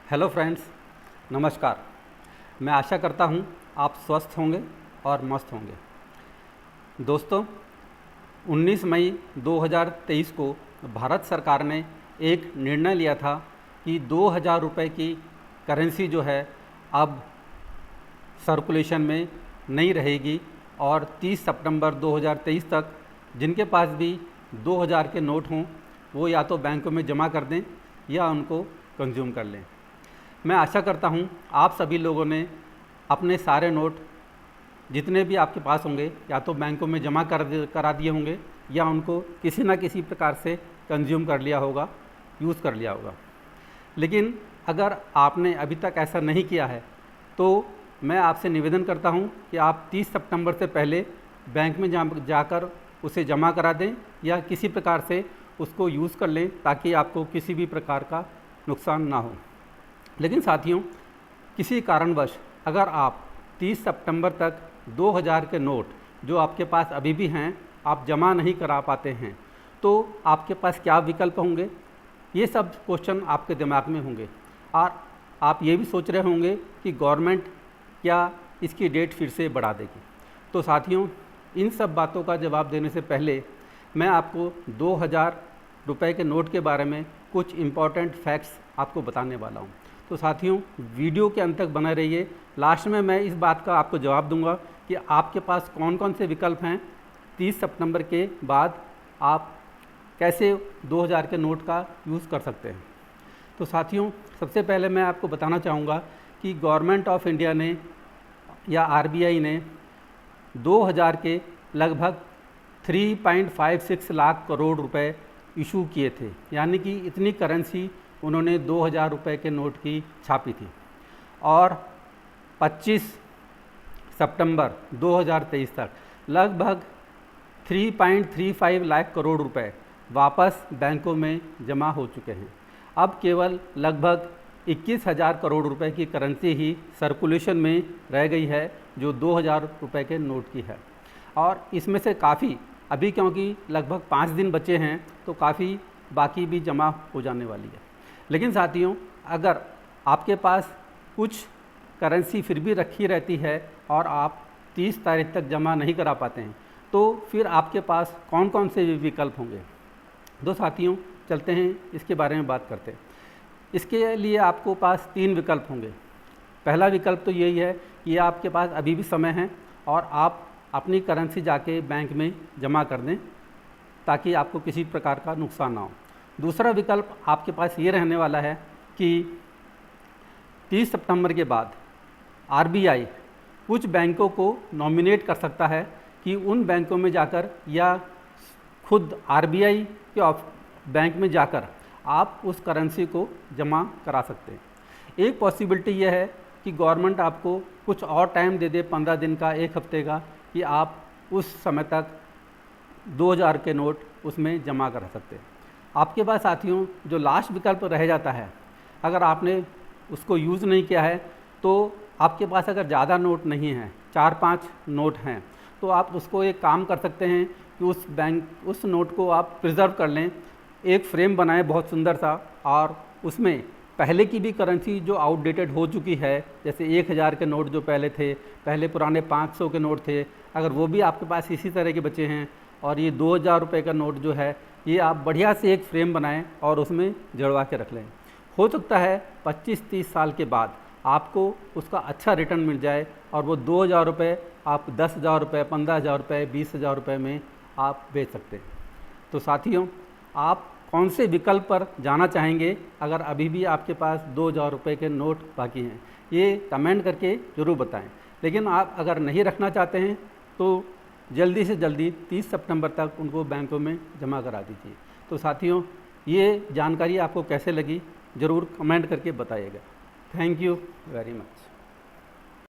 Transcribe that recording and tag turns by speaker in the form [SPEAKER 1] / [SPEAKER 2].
[SPEAKER 1] Hello friends, नमस्कार। मैं आशा करता हूँ आप स्वस्थ होंगे और मस्त होंगे। दोस्तों, 19 मई 2023 को भारत सरकार ने एक निर्णय लिया था कि 2000 रुपये की करेंसी जो है अब सर्कुलेशन में नहीं रहेगी और 30 सितंबर 2023 तक जिनके पास भी 2000 के नोट हों वो या तो बैंकों में जमा कर दें या उनको कंज्यूम कर लें। मैं आशा करता हूँ आप सभी लोगों ने अपने सारे नोट जितने भी आपके पास होंगे या तो बैंकों में जमा करा दिए होंगे या उनको किसी न किसी प्रकार से कंज्यूम कर लिया होगा, यूज़ कर लिया होगा। लेकिन अगर आपने अभी तक ऐसा नहीं किया है तो मैं आपसे निवेदन करता हूं कि आप 30 सितंबर से पहले बैंक में जाकर उसे जमा करा दें या किसी प्रकार से उसको यूज़ कर लें ताकि आपको किसी भी प्रकार का नुकसान ना हो। लेकिन साथियों, किसी कारणवश अगर आप 30 सितंबर तक 2000 के नोट जो आपके पास अभी भी हैं आप जमा नहीं करा पाते हैं तो आपके पास क्या विकल्प होंगे, ये सब क्वेश्चन आपके दिमाग में होंगे और आप ये भी सोच रहे होंगे कि गवर्नमेंट क्या इसकी डेट फिर से बढ़ा देगी। तो साथियों, इन सब बातों का जवाब देने से पहले मैं आपको 2000 रुपये के नोट के बारे में कुछ इम्पॉर्टेंट फैक्ट्स आपको बताने वाला हूँ। तो साथियों, वीडियो के अंत तक बने रहिए। लास्ट में मैं इस बात का आपको जवाब दूंगा कि आपके पास कौन कौन से विकल्प हैं। 30 सितंबर के बाद आप कैसे 2000 के नोट का यूज़ कर सकते हैं। तो साथियों, सबसे पहले मैं आपको बताना चाहूँगा कि गवर्नमेंट ऑफ इंडिया ने या आरबीआई ने 2000 के लगभग 3.56 लाख करोड़ रुपए इशू किए थे, यानी कि इतनी करेंसी उन्होंने 2000 रुपये के नोट की छापी थी और 25 सितंबर 2023 तक लगभग 3.35 लाख करोड़ रुपए वापस बैंकों में जमा हो चुके हैं। अब केवल लगभग 21,000 करोड़ रुपए की करेंसी ही सर्कुलेशन में रह गई है जो 2000 रुपये के नोट की है और इसमें से काफ़ी अभी, क्योंकि लगभग 5 दिन बचे हैं तो काफ़ी बाकी भी जमा हो जाने वाली है। लेकिन साथियों, अगर आपके पास कुछ करेंसी फिर भी रखी रहती है और आप 30 तारीख तक जमा नहीं करा पाते हैं तो फिर आपके पास कौन कौन से विकल्प होंगे। दो साथियों, चलते हैं इसके बारे में बात करते हैं। इसके लिए आपको पास 3 विकल्प होंगे। पहला विकल्प तो यही है कि आपके पास अभी भी समय है और आप अपनी करेंसी जाके बैंक में जमा कर दें ताकि आपको किसी प्रकार का नुकसान ना हो। दूसरा विकल्प आपके पास ये रहने वाला है कि 30 सितंबर के बाद आरबीआई कुछ बैंकों को नॉमिनेट कर सकता है कि उन बैंकों में जाकर या खुद आरबीआई के बैंक में जाकर आप उस करेंसी को जमा करा सकते हैं। एक पॉसिबिलिटी यह है कि गवर्नमेंट आपको कुछ और टाइम दे दे, 15 दिन का, 1 हफ्ते का, कि आप उस समय तक 2000 के नोट उसमें जमा करा सकते हैं। आपके पास साथियों जो लास्ट विकल्प रह जाता है, अगर आपने उसको यूज़ नहीं किया है तो आपके पास अगर ज़्यादा नोट नहीं हैं, 4-5 नोट हैं, तो आप उसको एक काम कर सकते हैं कि उस नोट को आप प्रिज़र्व कर लें, एक फ्रेम बनाएं बहुत सुंदर सा और उसमें पहले की भी करेंसी जो आउटडेटेड हो चुकी है, जैसे 1000 के नोट जो पहले थे, पहले पुराने 500 के नोट थे, अगर वो भी आपके पास इसी तरह के बचे हैं और ये 2000 रुपये का नोट जो है ये आप बढ़िया से एक फ्रेम बनाएं और उसमें जड़वा के रख लें। हो सकता है 25-30 साल के बाद आपको उसका अच्छा रिटर्न मिल जाए और वो 2000 रुपये आप 10,000 रुपये, 15,000 रुपये, 20,000 रुपये में आप बेच सकते हैं। तो साथियों, आप कौन से विकल्प पर जाना चाहेंगे अगर अभी भी आपके पास 2000 रुपये के नोट बाकी हैं, ये कमेंट करके ज़रूर बताएं। लेकिन आप अगर नहीं रखना चाहते हैं तो जल्दी से जल्दी 30 सितंबर तक उनको बैंकों में जमा करा दीजिए। तो साथियों, ये जानकारी आपको कैसे लगी ज़रूर कमेंट करके बताइएगा। Thank you very much.